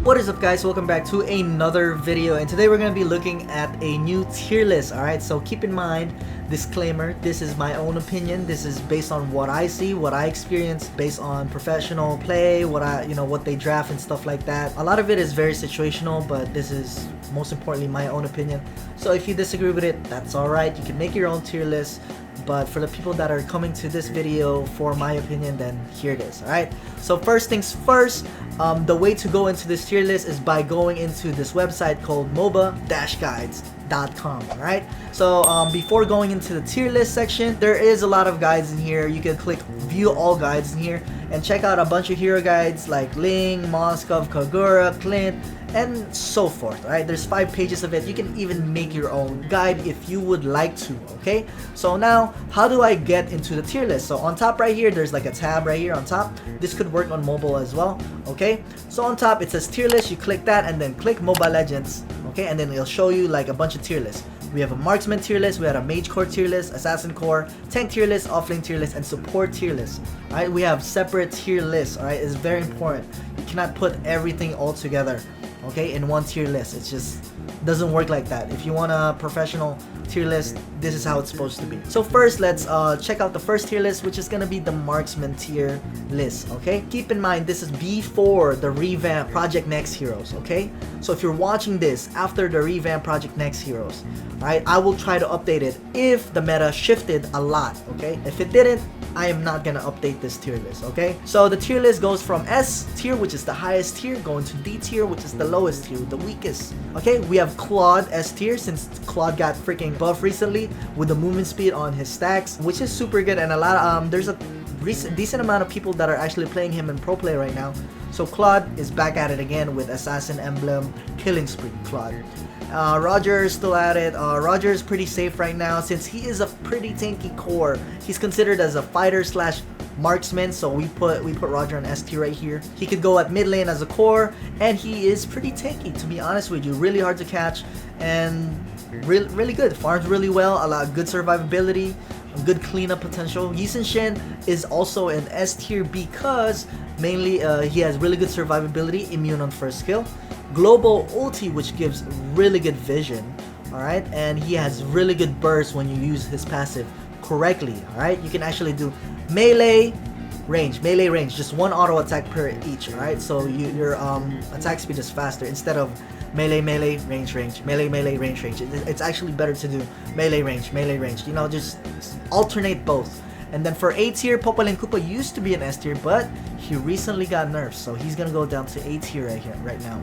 What is up, guys? Welcome back to another video, and today we're going to be looking at a new tier list. Alright, so keep in mind, disclaimer, this is my own opinion. This is based on what I see, what I experience, based on professional play, what they draft and stuff like that. A lot of it is very situational, but this is most importantly my own opinion. So if you disagree with it, that's alright. You can make your own tier list. But for the people that are coming to this video for my opinion, then here it is. Alright, so first things first, the way to go into this tier list is by going into this website called moba-guides.com. Alright, so before going into the tier list section, there is a lot of guides in here. You can click view all guides in here and check out a bunch of hero guides like Ling, Moskov, Kagura, Clint, and so forth. Alright, there's 5 pages of it. You can even make your own guide if you would like to. Okay, so now how do I get into the tier list? So on top right here, there's like a tab right here on top. This could work on mobile as well. Okay, so on top it says tier list. You click that and then click Mobile Legends. Okay, and then it'll show you like a bunch of tier lists. We have a Marksman tier list, we have a Mage Core tier list, Assassin Core, Tank tier list, Offlane tier list, and Support tier list. Alright, we have separate tier lists. Alright, it's very important. You cannot put everything all together, okay, in one tier list. It just doesn't work like that. If you want a professional tier list, this is how it's supposed to be. So first, let's check out the first tier list, which is gonna be the Marksman tier list. Okay, keep in mind this is before the revamp Project Next Heroes. Okay, so if you're watching this after the revamp Project Next Heroes, right, I will try to update it if the meta shifted a lot. Okay, if it didn't, I am not gonna update this tier list. Okay, so the tier list goes from S tier, which is the highest tier, going to D tier, which is the lowest tier, the weakest. Okay, we have Claude S tier, since Claude got freaking buff recently with the movement speed on his stacks, which is super good, and a lot there's a decent amount of people that are actually playing him in pro play right now. So Claude is back at it again with Assassin Emblem Killing Spree Claude. Roger is still at it. Roger is pretty safe right now since he is a pretty tanky core. He's considered as a fighter slash marksman, so we put Roger on S tier right here. He could go at mid lane as a core, and he is pretty tanky, to be honest with you. Really hard to catch and really good. Farms really well, a lot of good survivability, good cleanup potential. Yisun Shen is also in S tier because mainly he has really good survivability, immune on first skill, global ulti which gives really good vision, alright, and he has really good burst when you use his passive correctly. Alright, you can actually do melee range, just one auto attack per each. Alright, so your attack speed is faster instead of melee range, melee range. It's actually better to do melee range, you know, just alternate both. And then for A tier, Popolin Koopa used to be an S tier, but he recently got nerfed, so he's gonna go down to A tier right now.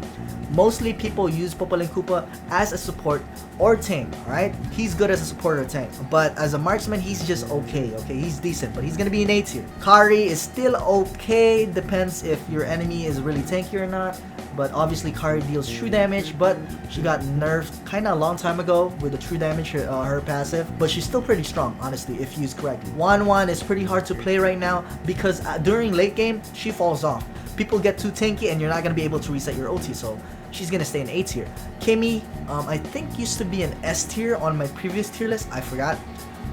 Mostly people use Popolin Koopa as a support or tank. Alright, he's good as a support or tank, but as a marksman he's just okay, he's decent, but he's gonna be an A tier. Kari is still okay, depends if your enemy is really tanky or not. But obviously Kari deals true damage, but she got nerfed kinda a long time ago with the true damage, her passive, but she's still pretty strong, honestly, if used correctly. 1-1 is pretty hard to play right now because during late game, she falls off. People get too tanky and you're not gonna be able to reset your ulti, so she's gonna stay in A tier. Kimmy, I think used to be an S tier on my previous tier list, I forgot.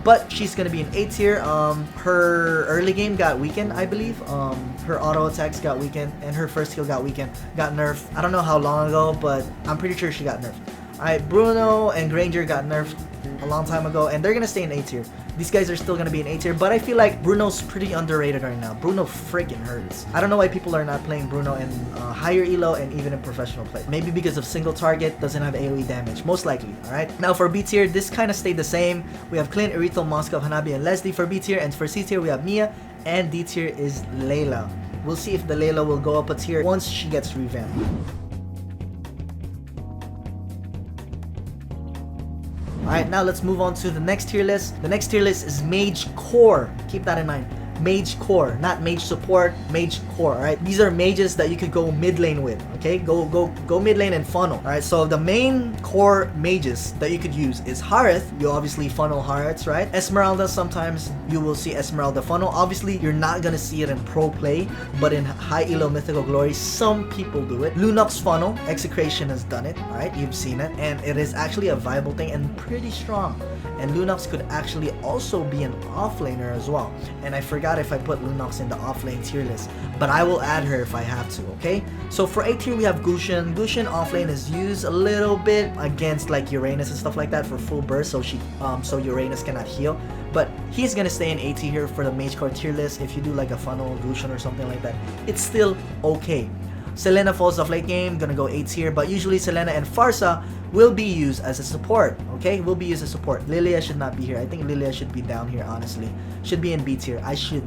But she's gonna be an A tier. Her early game got weakened, I believe. Her auto attacks got weakened, and her first skill got weakened, got nerfed. I don't know how long ago, but I'm pretty sure she got nerfed. Alright, Bruno and Granger got nerfed a long time ago, and they're gonna stay in A tier. These guys are still gonna be in A tier, but I feel like Bruno's pretty underrated right now. Bruno freaking hurts. I don't know why people are not playing Bruno in higher elo and even in professional play. Maybe because of single target, doesn't have AoE damage, most likely. Alright, now for B tier, this kind of stayed the same. We have Clint, Irithel, Moskov, Hanabi, and Leslie for B tier, and for C tier we have Mia, and D tier is Layla. We'll see if the Layla will go up a tier once she gets revamped. Alright, now let's move on to the next tier list. The next tier list is Mage Core. Keep that in mind. Mage Core, not Mage Support, Mage Core. Alright, these are mages that you could go mid lane with. Okay, go mid lane and funnel. Alright, so the main core mages that you could use is Harith. You obviously funnel Hariths, right? Esmeralda, sometimes you will see Esmeralda funnel. Obviously, you're not gonna see it in pro play, but in high elo mythical glory, some people do it. Lunox funnel, Execration has done it. Alright, you've seen it, and it is actually a viable thing and pretty strong. And Lunox could actually also be an offlaner as well. And I forgot forgot if I put Lunox in the offlane tier list, but I will add her if I have to, okay? So for A tier we have Gusion. Gusion offlane is used a little bit against like Uranus and stuff like that for full burst, so so Uranus cannot heal. But he's gonna stay in A tier for the Mage Core tier list. If you do like a funnel Gusion or something like that, it's still okay. Selena falls off late game, gonna go A tier, but usually Selena and Farsa will be used as a support, okay? Will be used as support. Lilia should not be here. I think Lilia should be down here, honestly. Should be in B tier. I should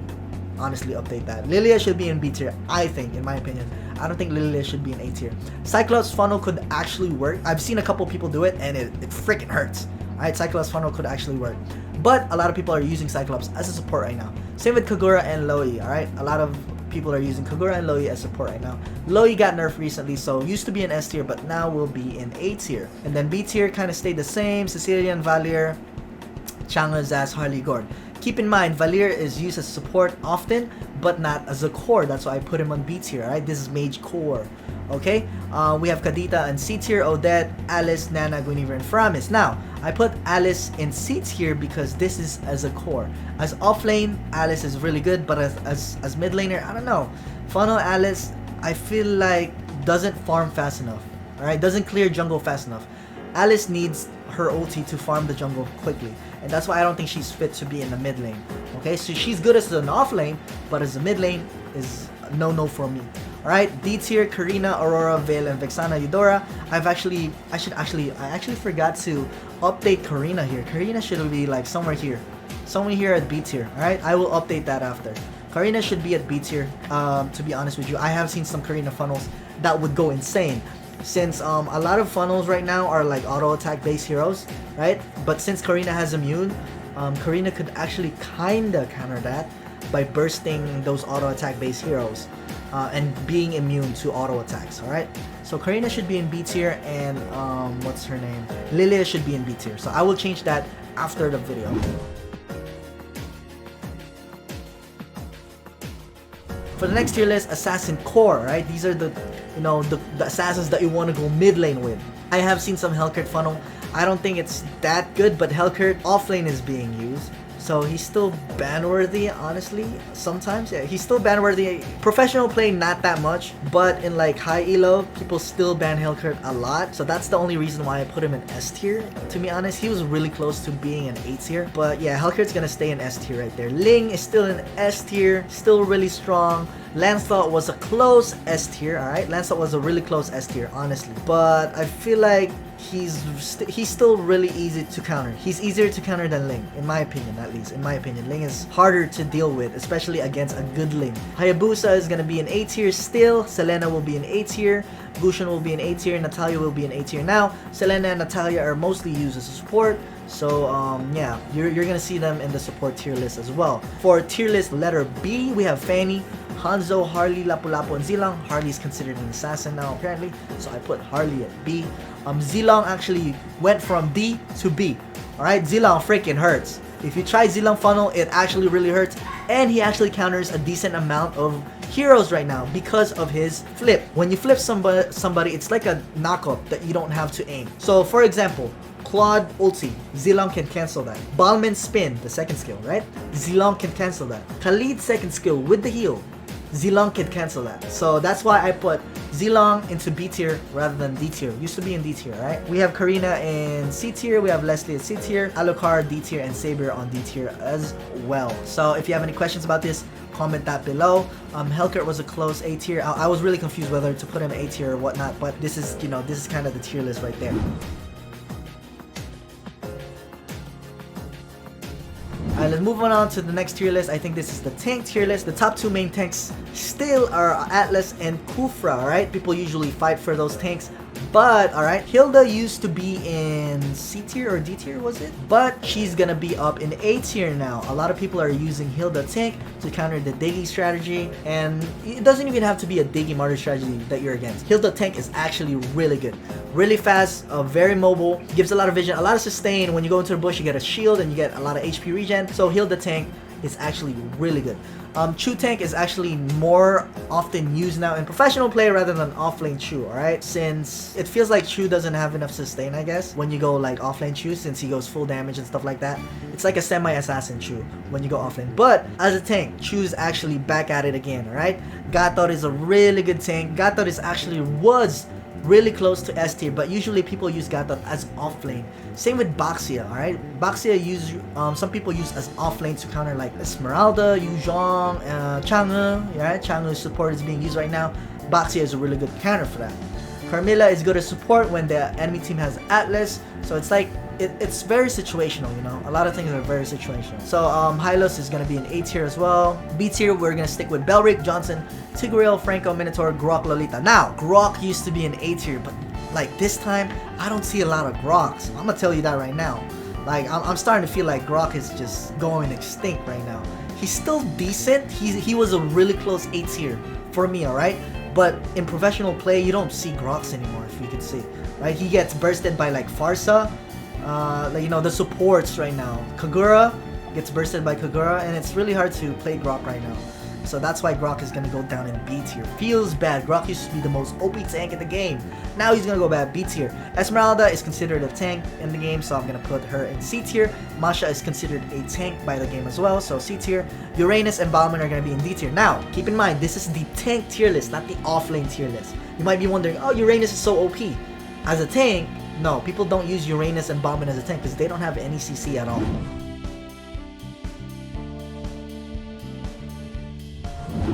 honestly update that. Lilia should be in B tier, I think, in my opinion. I don't think Lilia should be in A tier. Cyclops funnel could actually work. I've seen a couple people do it, and it freaking hurts. Alright, Cyclops funnel could actually work. But a lot of people are using Cyclops as a support right now. Same with Kagura and Loi, alright? A lot of people are using Kagura and Loi as support right now. Loi got nerfed recently, so used to be in S tier, but now will be in A tier. And then B tier kind of stayed the same. Sicilian, Valier, Chango, Zaz, Harley, Gord. Keep in mind, Valier is used as support often, but not as a core. That's why I put him on B tier, right? This is Mage Core, okay? We have Kadita and C tier, Odette, Alice, Nana, Guinevere, and Framis. Now, I put Alice in C tier because this is as a core. As offlane, Alice is really good, but as mid laner, I don't know. Funnel Alice, I feel like doesn't farm fast enough, alright? Doesn't clear jungle fast enough. Alice needs her ulti to farm the jungle quickly, and that's why I don't think she's fit to be in the mid lane. Okay, so she's good as an off lane, but as a mid lane is no for me. Alright, D tier, Karina, Aurora, Veil, and Vexana, Eudora. I actually forgot to update Karina here. Karina should be like somewhere here at B tier. Alright, I will update that after. Karina should be at B tier. To be honest with you, I have seen some Karina funnels that would go insane. Since a lot of funnels right now are like auto attack based heroes, right? But since Karina has immune, Karina could actually kinda counter that by bursting those auto attack based heroes and being immune to auto attacks. All right, so Karina should be in B tier, and what's her name? Lilia should be in B tier. So I will change that after the video. For the next tier list, Assassin Core, right? These are the assassins that you want to go mid lane with. I have seen some Hellcurt funnel. I don't think it's that good, but Hellcurt offlane is being used. So he's still ban-worthy, honestly, sometimes. Yeah, he's still ban-worthy. Professional play, not that much, but in like high elo, people still ban Hellcurt a lot. So that's the only reason why I put him in S tier, to be honest. He was really close to being an A tier, but yeah, Hellcurt's gonna stay in S tier right there. Ling is still in S tier, still really strong. Lancelot was a close S tier, alright? Lancelot was a really close S tier, honestly. But I feel like he's still really easy to counter. He's easier to counter than Ling, in my opinion, at least. In my opinion, Ling is harder to deal with, especially against a good Ling. Hayabusa is gonna be in A tier still. Selena will be in A tier. Gusion will be in A tier. Natalia will be in A tier now. Selena and Natalia are mostly used as a support. So yeah, you're gonna see them in the support tier list as well. For tier list letter B, we have Fanny, Hanzo, Harley, Lapu-Lapu, and Zilang. Harley is considered an assassin now apparently, so I put Harley at B. Zilang actually went from D to B. Alright, Zilang freaking hurts. If you try Zilang funnel, it actually really hurts, and he actually counters a decent amount of heroes right now because of his flip. When you flip somebody, it's like a knockup that you don't have to aim. So for example, Claude ulti, Zilang can cancel that. Balman spin, the second skill, right? Zilang can cancel that. Khalid's second skill with the heal, Zilang can cancel that. So that's why I put Zilang into B tier rather than D tier. Used to be in D tier, right? We have Karina in C tier, we have Leslie at C tier, Alucard D tier, and Saber on D tier as well. So if you have any questions about this, comment that below. Hellcurt was a close A tier. I was really confused whether to put him in A tier or whatnot, but this is, this is kind of the tier list right there. Alright, let's move on to the next tier list. I think this is the tank tier list. The top two main tanks still are Atlas and Kufra, alright? People usually fight for those tanks. But, alright, Hilda used to be in C tier or D tier, was it? But she's gonna be up in A tier now. A lot of people are using Hilda tank to counter the Diggy strategy. And it doesn't even have to be a Diggy Martyr strategy that you're against. Hilda tank is actually really good. Really fast, very mobile, gives a lot of vision, a lot of sustain. When you go into the bush, you get a shield and you get a lot of HP regen. So Hilda tank is actually really good. Chu tank is actually more often used now in professional play rather than offlane Chu, alright? Since it feels like Chu doesn't have enough sustain, I guess, when you go like offlane Chu, since he goes full damage and stuff like that. It's like a semi-assassin Chu when you go offlane. But as a tank, Chu's actually back at it again, alright? Gator is a really good tank. Gator is actually was really close to S tier, but usually people use Gatot as offlane. Same with Baxia, alright? Baxia some people use as offlane to counter like Esmeralda, Yuzhong, Chang'e, right? Chang'e's support is being used right now. Baxia is a really good counter for that. Carmilla is good as support when the enemy team has Atlas, so it's like it's very situational, you know. A lot of things are very situational. So Hylos is gonna be an A tier as well. B tier, we're gonna stick with Belric, Johnson, Tigreal, Franco, Minotaur, Grok, Lolita. Now, Grok used to be an A tier, but like this time, I don't see a lot of Groks. I'm gonna tell you that right now. Like I'm starting to feel like Grok is just going extinct right now. He's still decent. He was a really close A tier for me, alright? But in professional play, you don't see Groks anymore, if you can see. Right? He gets bursted by like Farsa. Like, you know, the supports right now. Kagura gets bursted by Kagura, and it's really hard to play Grok right now. So that's why Grok is gonna go down in B tier. Feels bad. Grok used to be the most OP tank in the game. Now he's gonna go back B tier. Esmeralda is considered a tank in the game, so I'm gonna put her in C tier. Masha is considered a tank by the game as well, so C tier. Uranus and Bauman are gonna be in D tier. Now, keep in mind, this is the tank tier list, not the offlane tier list. You might be wondering, oh, Uranus is so OP. As a tank, no, people don't use Uranus and Bauman as a tank because they don't have any CC at all.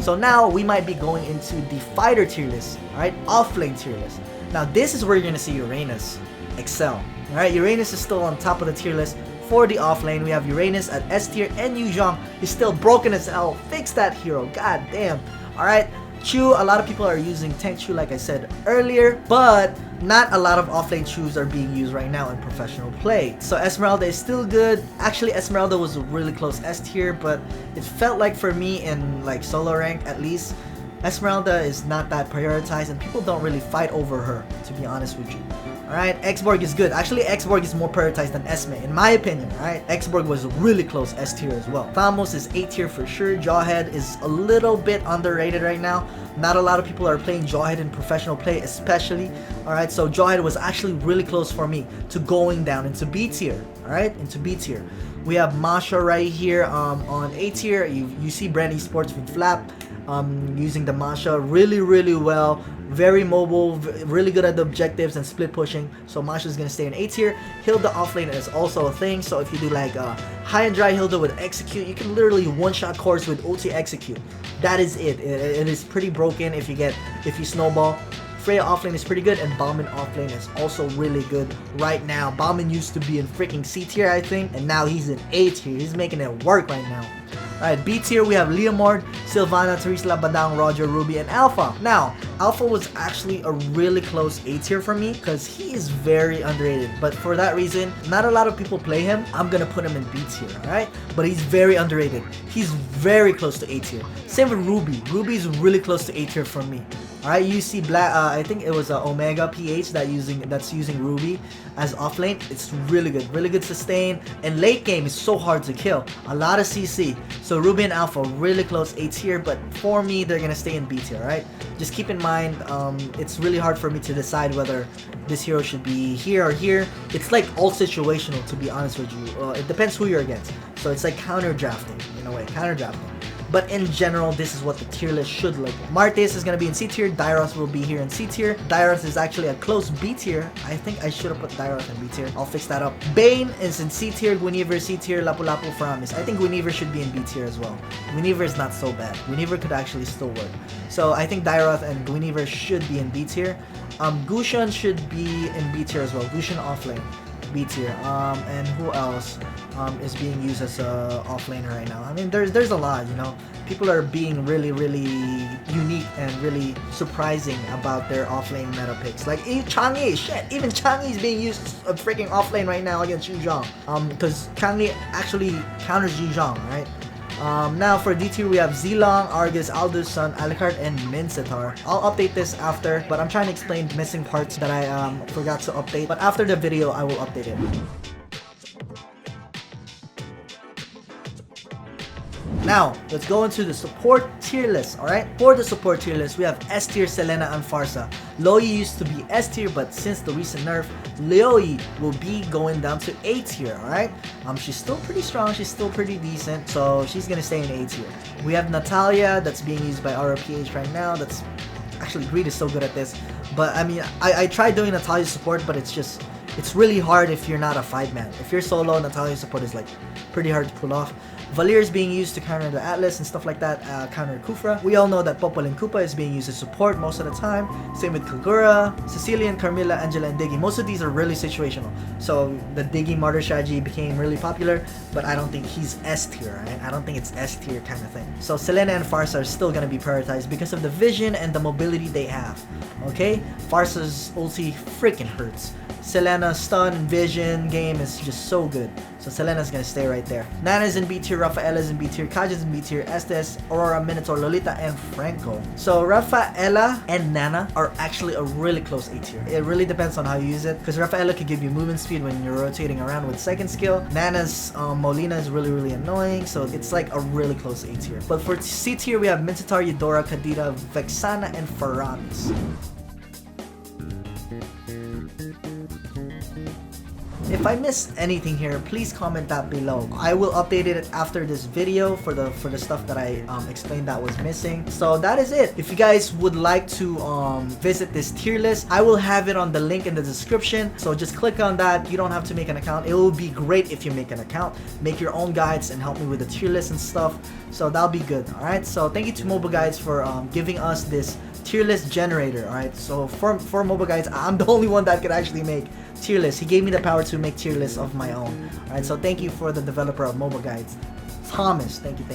So now we might be going into the fighter tier list, alright? Offlane tier list. Now this is where you're gonna see Uranus excel. Alright, Uranus is still on top of the tier list. For the offlane, we have Uranus at S tier, and Yuzhong is still broken as hell. Fix that hero, god damn. Alright, Chu, a lot of people are using tank Chu like I said earlier, but not a lot of offlane Chus are being used right now in professional play. So Esmeralda is still good. Actually, Esmeralda was a really close S tier, but it felt like for me in like solo rank at least, Esmeralda is not that prioritized and people don't really fight over her, to be honest with you. Alright, Xborg is good. Actually, Xborg is more prioritized than Esme, in my opinion, alright? Xborg was really close S tier as well. Thamos is A tier for sure. Jawhead is a little bit underrated right now. Not a lot of people are playing Jawhead in professional play, especially. Alright, so Jawhead was actually really close for me to going down into B tier. Alright, into B tier. We have Masha right here on A tier. You see Brand Esports with Flap using the Masha really well. Very mobile, really good at the objectives and split pushing. So Masha is gonna stay in A tier. Hilda offlane is also a thing. So if you do like high and dry Hilda with execute, you can literally one-shot cores with ulti execute. That is it. It is pretty broken if you snowball. Freya offlane is pretty good, and Bauman offlane is also really good right now. Bauman used to be in freaking C tier, I think, and now he's in A tier. He's making it work right now. Alright, B tier, we have Leomord, Sylvana, Teresa Badang, Roger, Ruby, and Alpha. Now, Alpha was actually a really close A tier for me because he is very underrated. But for that reason, not a lot of people play him. I'm gonna put him in B tier, alright? But he's very underrated. He's very close to A tier. Same with Ruby. Ruby is really close to A tier for me. Alright, you see Black, I think it was Omega PH that's using Ruby as offlane. It's really good sustain, and late game is so hard to kill. A lot of CC. So Ruby and Alpha really close A tier, but for me they're gonna stay in B tier, right? Just keep in mind, it's really hard for me to decide whether this hero should be here or here. It's like all situational, to be honest with you. It depends who you're against. So it's like counter drafting in a way, counter drafting. But in general, this is what the tier list should look like. Martes is going to be in C tier. Dairos will be here in C tier. Dairos is actually a close B tier. I think I should have put Dairos in B tier. I'll fix that up. Bane is in C tier. Guinevere C tier. Lapu-Lapu Faramis. I think Guinevere should be in B tier as well. Guinevere is not so bad. Guinevere could actually still work. So I think Dairos and Guinevere should be in B tier. Gusion should be in B tier as well. Gusion offlane. B tier. And who else is being used as a offlaner right now? I mean, there's a lot, you know. People are being really unique and really surprising about their offlane meta picks. Like Chang'e, shit, even Chang'e is being used as a freaking offlane right now against Yuzhong. Because Chang'e actually counters Yuzhong, right? Now for D tier we have Zilong, Argus, Aldous Sun, Alucard, and Mincetar. I'll update this after, but I'm trying to explain missing parts that I forgot to update. But after the video, I will update it. Now, let's go into the support tier list, alright? For the support tier list, we have S tier Selena and Farsa. Loyi used to be S tier, but since the recent nerf, Loyi will be going down to A tier, alright? She's still pretty strong, she's still pretty decent, so she's gonna stay in A tier. We have Natalia, that's being used by ROPH right now. That's actually, Greed is so good at this. But I mean, I tried doing Natalia's support, but it's really hard if you're not a 5-man. If you're solo, Natalia's support is like pretty hard to pull off. Valir is being used to counter the Atlas and stuff like that, counter Kufra. We all know that Popol and Koopa is being used as support most of the time. Same with Kagura, Cecilian, Carmilla, Angela, and Diggy. Most of these are really situational. So the Diggy Martyr strategy became really popular, but I don't think he's S tier, right? I don't think it's S tier kind of thing. So Selena and Farsa are still going to be prioritized because of the vision and the mobility they have. Okay? Farsa's ulti freaking hurts. Selena's stun and vision game is just so good. So Selena's gonna stay right there. Nana's in B tier, Rafaela's in B tier, Kaja's in B tier, Estes, Aurora, Minotaur, Lolita, and Franco. So Rafaela and Nana are actually a really close A tier. It really depends on how you use it, because Rafaela can give you movement speed when you're rotating around with second skill. Nana's Molina is really annoying, so it's like a really close A tier. But for C tier, we have Minotaur, Eudora, Kadira, Vexana, and Faramis. If I missed anything here, please comment that below. I will update it after this video for the stuff that I explained that was missing. So that is it. If you guys would like to visit this tier list, I will have it on the link in the description. So just click on that. You don't have to make an account. It will be great if you make an account. Make your own guides and help me with the tier list and stuff. So that'll be good. Alright, so thank you to Mobile Guides for giving us this tier list generator. Alright, so for Mobile Guides, I'm the only one that could actually make tier list. He gave me the power to make tier lists of my own. Alright, so thank you for the developer of Mobile Guides, Thomas. Thank you.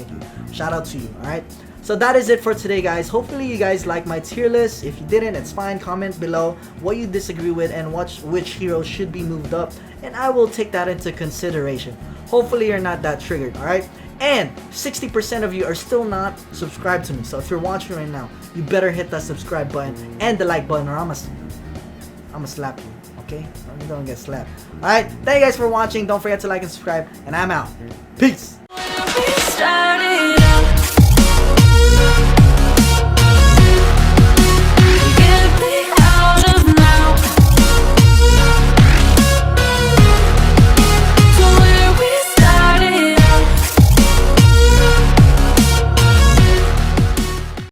Shout out to you. Alright, so that is it for today, guys. Hopefully you guys like my tier list. If you didn't, it's fine. Comment below what you disagree with and which hero should be moved up, and I will take that into consideration. Hopefully you're not that triggered. Alright, and 60% of you are still not subscribed to me. So if you're watching right now, you better hit that subscribe button and the like button, or I'ma slap you. Okay? Don't get slapped. Alright, thank you guys for watching. Don't forget to like and subscribe, and I'm out. Peace!